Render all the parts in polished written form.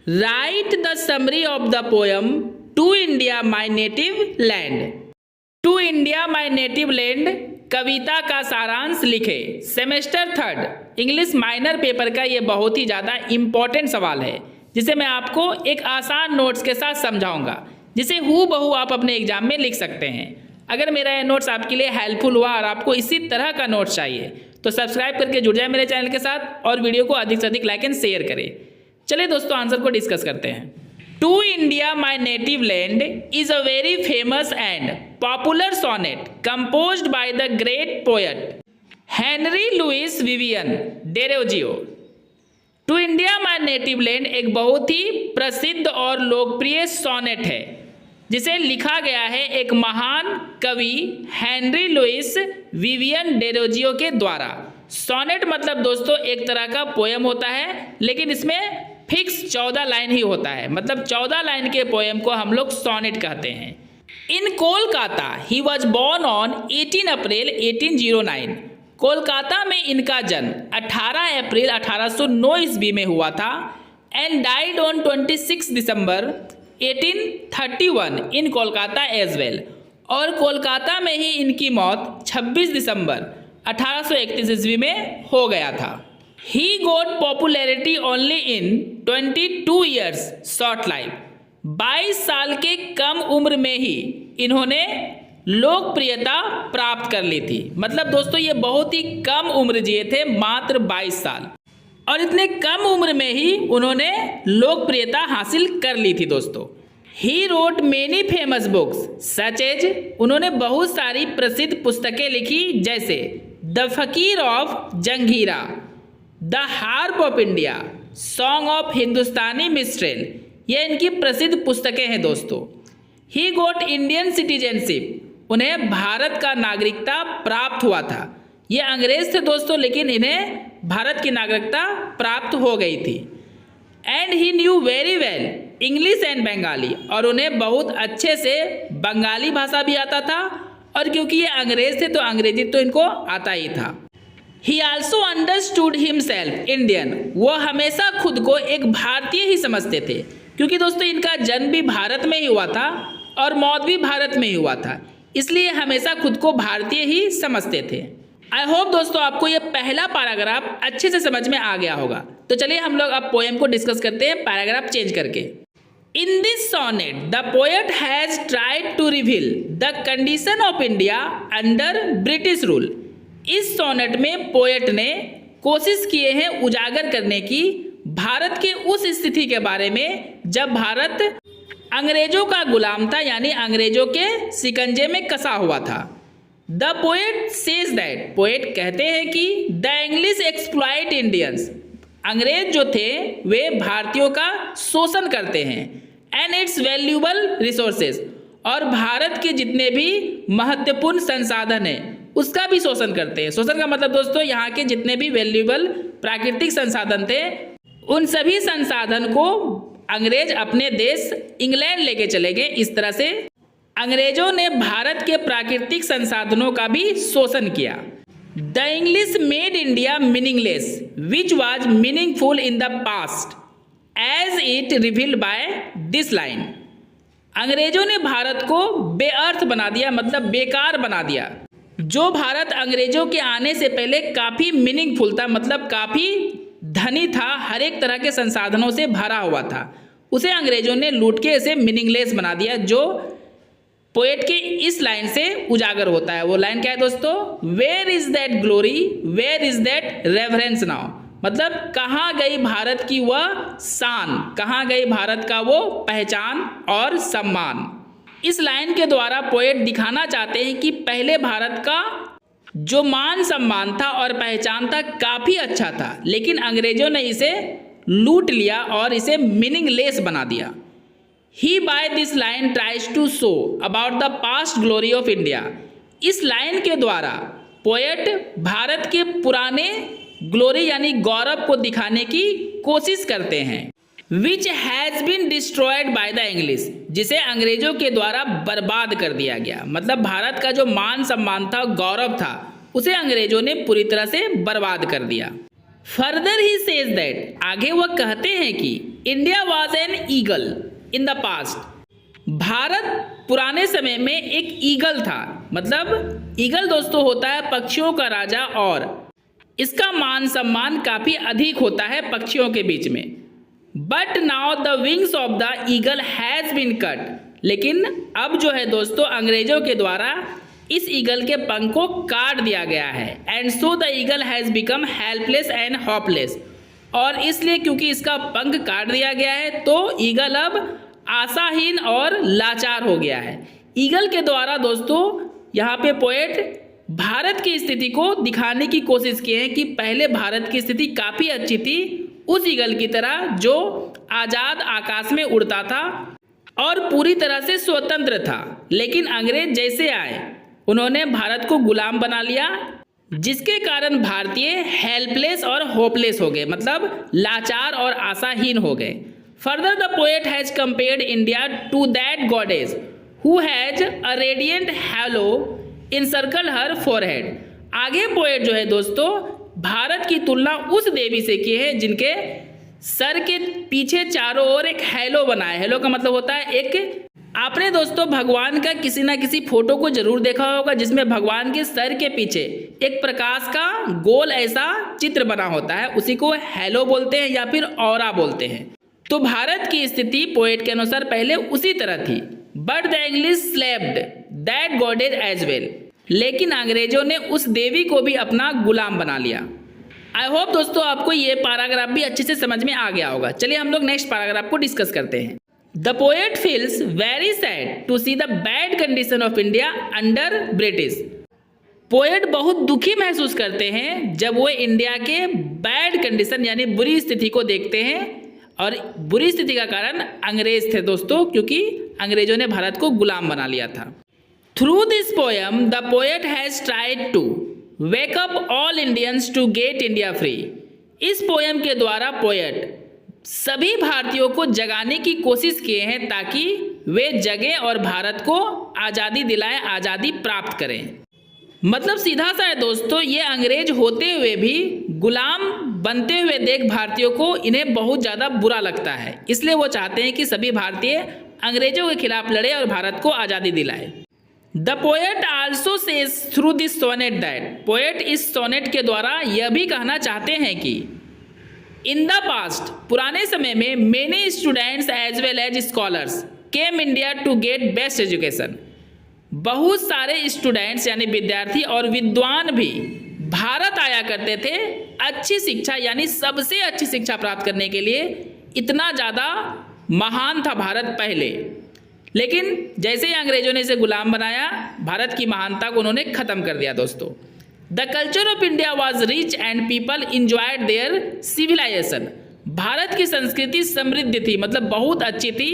Right the summary of the poem to India my native land. To India my native land कविता का सारांश लिखे। Semester 3 English minor paper का ये बहुत ही ज़्यादा इम्पॉर्टेंट सवाल है, जिसे मैं आपको एक आसान नोट्स के साथ समझाऊंगा, जिसे हूबहू आप अपने एग्जाम में लिख सकते हैं। अगर मेरा ये नोट्स आपके लिए हेल्पफुल हुआ और आपको इसी तरह का नोट्स चाहिए तो सब्सक्राइब करके जुड़ जाए मेरे चैनल के साथ और वीडियो को अधिक से अधिक लाइक एंड शेयर करें। चलिए दोस्तों, आंसर को डिस्कस करते हैं। To India my native land is a very famous and popular sonnet composed by the great poet Henry Louis Vivian Derozio. To India my native land एक बहुत ही प्रसिद्ध और लोकप्रिय सोनेट है, जिसे लिखा गया है एक महान कवि हेनरी लुइस विवियन डेरोजियो के द्वारा। सोनेट मतलब दोस्तों एक तरह का पोयम होता है, लेकिन इसमें फिक्स 14 लाइन ही होता है। मतलब 14 लाइन के पोयम को हम लोग सोनेट कहते हैं। In Kolkata he was born on 18 April 1809। Kolkata में इनका जन्म 18 अप्रैल 1809 ईस्वी में हुआ था and died on 26 December 1831 in Kolkata as well. और कोलकाता में ही इनकी मौत 26 दिसंबर 1831 ईस्वी में हो गया था। He got popularity only in 22 years short life। 22 साल के कम उम्र में ही इन्होंने लोकप्रियता प्राप्त कर ली थी। मतलब दोस्तों ये बहुत ही कम उम्र जिए थे, मात्र 22 साल, और इतने कम उम्र में ही उन्होंने लोकप्रियता हासिल कर ली थी दोस्तों। He wrote many famous books such as, उन्होंने बहुत सारी प्रसिद्ध पुस्तकें लिखी, जैसे the fakir of Jungheera, the harp of India, song of Hindustani minstrel. ये इनकी प्रसिद्ध पुस्तकें हैं दोस्तों। ही गोट इंडियन सिटीजनशिप, उन्हें भारत का नागरिकता प्राप्त हुआ था। ये अंग्रेज थे दोस्तों, लेकिन इन्हें भारत की नागरिकता प्राप्त हो गई थी। And he new very well English and Bengali, और उन्हें बहुत अच्छे से बंगाली भाषा भी आता था, और क्योंकि ये अंग्रेज थे तो अंग्रेजी तो इनको आता ही था। He also understood himself Indian, वो हमेशा खुद को एक भारतीय ही समझते थे, क्योंकि दोस्तों इनका जन्म भी भारत में ही हुआ था और मौत भी भारत में ही हुआ था, इसलिए हमेशा खुद को भारतीय ही समझते थे। आई होप दोस्तों आपको ये पहला पैराग्राफ अच्छे से समझ में आ गया होगा। तो चलिए हम लोग अब पोएम को डिस्कस करते हैं पैराग्राफ चेंज करके। In this sonnet the poet has tried to reveal the condition of India under British rule. इस सोनेट में पोएट ने कोशिश किए हैं उजागर करने की भारत के उस स्थिति के बारे में जब भारत अंग्रेजों का गुलाम था, यानी अंग्रेजों के शिकंजे में कसा हुआ था। The poet says that, poet कहते हैं कि द इंग्लिश एक्सप्लॉइट इंडियंस, अंग्रेज जो थे वे भारतीयों का शोषण करते हैं, एंड इट्स वैल्यूबल रिसोर्सेज, और भारत के जितने भी महत्वपूर्ण संसाधन हैं उसका भी शोषण करते हैं। शोषण का मतलब दोस्तों यहाँ के जितने भी वैल्यूबल प्राकृतिक संसाधन थे उन सभी संसाधन को अंग्रेज अपने देश इंग्लैंड लेके चले गए। इस तरह से अंग्रेजों ने भारत के प्राकृतिक संसाधनों का भी शोषण किया। The English made India meaningless which was meaningful in the past as it revealed by this line. अंग्रेजों ने भारत को बेअर्थ बना दिया, मतलब बेकार बना दिया। जो भारत अंग्रेजों के आने से पहले काफ़ी मीनिंगफुल था, मतलब काफ़ी धनी था, हर एक तरह के संसाधनों से भरा हुआ था, उसे अंग्रेजों ने लूट के इसे मीनिंगलेस बना दिया, जो पोएट के इस लाइन से उजागर होता है। वो लाइन क्या है दोस्तों? Where is that glory, where is that reverence now, मतलब कहाँ गई भारत की वह शान, कहाँ गई भारत का वो पहचान और सम्मान। इस लाइन के द्वारा पोएट दिखाना चाहते हैं कि पहले भारत का जो मान सम्मान था और पहचान था काफ़ी अच्छा था, लेकिन अंग्रेजों ने इसे लूट लिया और इसे मीनिंगलेस बना दिया। He by this line tries to show about the past glory of India. इस लाइन के द्वारा पोएट भारत के पुराने ग्लोरी यानी गौरव को दिखाने की कोशिश करते हैं। Which has been destroyed by the English, जिसे अंग्रेजों के द्वारा बर्बाद कर दिया गया। मतलब भारत का जो मान सम्मान था, गौरव था, उसे अंग्रेजों ने पूरी तरह से बर्बाद कर दिया। फर्दर ही सेज दैट, आगे वह कहते हैं कि India was an eagle in the past, Bharat पुराने समय में एक ईगल था। मतलब ईगल दोस्तों होता है पक्षियों का राजा और इसका मान सम्मान काफ़ी अधिक होता है पक्षियों के बीच में। But now the wings of the eagle has been cut, लेकिन अब जो है दोस्तों अंग्रेजों के द्वारा इस ईगल के पंख को काट दिया गया है। And so the eagle has become helpless and hopeless, और इसलिए क्योंकि इसका पंख काट दिया गया है तो ईगल अब आशाहीन और लाचार हो गया है। ईगल के द्वारा दोस्तों यहाँ पे पोएट भारत की स्थिति को दिखाने की कोशिश की है कि पहले भारत की स्थिति काफ़ी अच्छी थी, उस ईगल की तरह जो आज़ाद आकाश में उड़ता था और पूरी तरह से स्वतंत्र था। लेकिन अंग्रेज जैसे आए उन्होंने भारत को गुलाम बना लिया, जिसके कारण भारतीय हेल्पलेस और होपलेस हो गए, मतलब लाचार और आशाहीन हो गए। Further the poet has compared India to that goddess who has a radiant halo encircle her forehead. आगे पोएट जो है दोस्तों भारत की तुलना उस देवी से की है जिनके सर के पीछे चारों ओर एक हैलो बना है। हैलो का मतलब होता है एक, आपने दोस्तों भगवान का किसी ना किसी फोटो को जरूर देखा होगा जिसमें भगवान के सर के पीछे एक प्रकाश का गोल ऐसा चित्र बना होता है, उसी को हैलो बोलते हैं या फिर ऑरा बोलते हैं। तो भारत की स्थिति पोएट के अनुसार पहले उसी तरह थी। But the English slaved that goddess as well, लेकिन अंग्रेजों ने उस देवी को भी अपना गुलाम बना लिया। आई होप दोस्तों आपको ये पैराग्राफ भी अच्छे से समझ में आ गया होगा। चलिए हम लोग नेक्स्ट पैराग्राफ को डिस्कस करते हैं। The poet feels very sad to see the bad condition of India under British. Poet बहुत दुखी महसूस करते हैं जब वो इंडिया के बैड कंडीशन यानी बुरी स्थिति को देखते हैं, और बुरी स्थिति का कारण अंग्रेज थे दोस्तों, क्योंकि अंग्रेजों ने भारत को गुलाम बना लिया था। Through this poem the poet has tried to wake up all Indians to get India free. इस पोएम के द्वारा पोएट सभी भारतीयों को जगाने की कोशिश किए हैं ताकि वे जगें और भारत को आज़ादी दिलाएं, आज़ादी प्राप्त करें। मतलब सीधा सा है दोस्तों, ये अंग्रेज होते हुए भी गुलाम बनते हुए देख भारतीयों को इन्हें बहुत ज़्यादा बुरा लगता है, इसलिए वो चाहते हैं कि सभी भारतीय अंग्रेजों के खिलाफ लड़े और भारत को आज़ादी दिलाए। The poet also says through this sonnet that, poet इस सोनेट के द्वारा यह भी कहना चाहते हैं कि इन द पास्ट, पुराने समय में, many students as well as scholars came India to get best education. बहुत सारे स्टूडेंट्स यानी विद्यार्थी और विद्वान भी भारत आया करते थे अच्छी शिक्षा यानी सबसे अच्छी शिक्षा प्राप्त करने के लिए। इतना ज़्यादा महान था भारत पहले, लेकिन जैसे ही अंग्रेजों ने इसे गुलाम बनाया, भारत की महानता को उन्होंने ख़त्म कर दिया दोस्तों। The culture of India was rich and people enjoyed their civilisation. भारत की संस्कृति समृद्ध थी, मतलब बहुत अच्छी थी,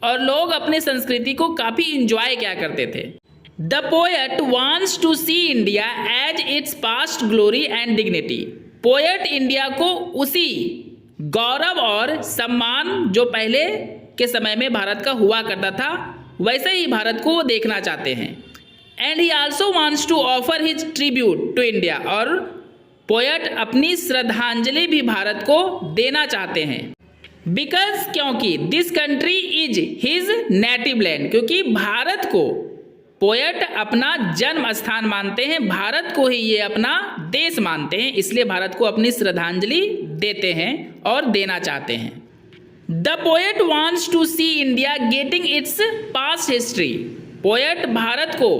और लोग अपनी संस्कृति को काफ़ी इंजॉय किया करते थे। The poet wants to see India as its past glory and dignity. Poet India को उसी गौरव और सम्मान जो पहले के समय में भारत का हुआ करता था, वैसे ही भारत को वो देखना चाहते हैं। And he also wants to offer his tribute to India, और पोएट अपनी श्रद्धांजलि भी भारत को देना चाहते हैं। बिकॉज, क्योंकि this country is his native land, क्योंकि भारत को पोएट अपना जन्म स्थान मानते हैं, भारत को ही ये अपना देश मानते हैं, इसलिए भारत को अपनी श्रद्धांजलि देते हैं और देना चाहते हैं। The poet wants to see India getting its past history. Poet भारत को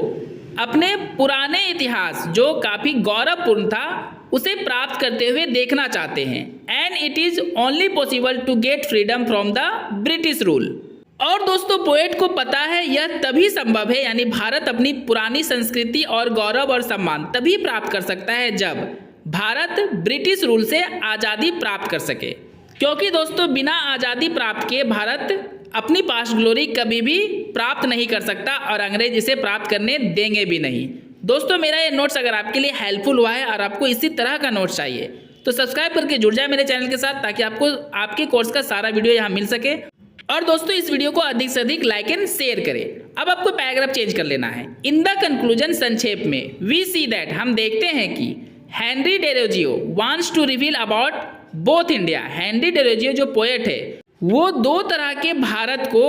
अपने पुराने इतिहास जो काफ़ी गौरवपूर्ण था उसे प्राप्त करते हुए देखना चाहते हैं। And it is only possible to get freedom from the British rule. और दोस्तों पोएट को पता है यह तभी संभव है, यानी भारत अपनी पुरानी संस्कृति और गौरव और सम्मान तभी प्राप्त कर सकता है जब भारत ब्रिटिश रूल से आज़ादी प्राप्त कर सके। क्योंकि दोस्तों बिना आज़ादी प्राप्त किए भारत अपनी पास्ट ग्लोरी कभी भी प्राप्त नहीं कर सकता और अंग्रेज इसे प्राप्त करने देंगे भी नहीं। दोस्तों मेरा ये नोट्स अगर आपके लिए हेल्पफुल हुआ है और आपको इसी तरह का नोट्स चाहिए तो सब्सक्राइब करके जुड़ जाए मेरे चैनल के साथ, ताकि आपको आपके कोर्स का सारा वीडियो यहाँ मिल सके। और दोस्तों इस वीडियो को अधिक से अधिक लाइक एंड शेयर करें। अब आपको पैराग्राफ चेंज कर लेना है। इन द कंक्लूजन, संक्षेप में, वी सी दैट, हम देखते हैं कि Henry Derozio wants to reveal about both India. Henry Derozio जो पोएट है वो दो तरह के भारत को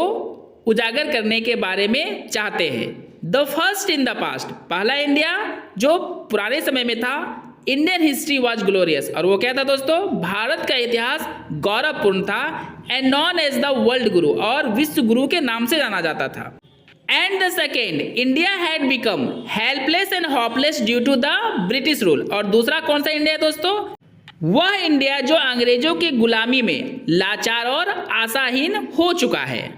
उजागर करने के बारे में चाहते हैं। The first in the past, पहला इंडिया जो पुराने समय में था, इंडियन हिस्ट्री वॉज ग्लोरियस, और वो क्या था दोस्तों, भारत का इतिहास गौरवपूर्ण था, and known as the world guru, और विश्व गुरु के नाम से जाना जाता था। And the second, India had become helpless and hopeless due to the British rule, और दूसरा कौन सा इंडिया है दोस्तों, वह इंडिया जो अंग्रेजों की गुलामी में लाचार और आशाहीन हो चुका है।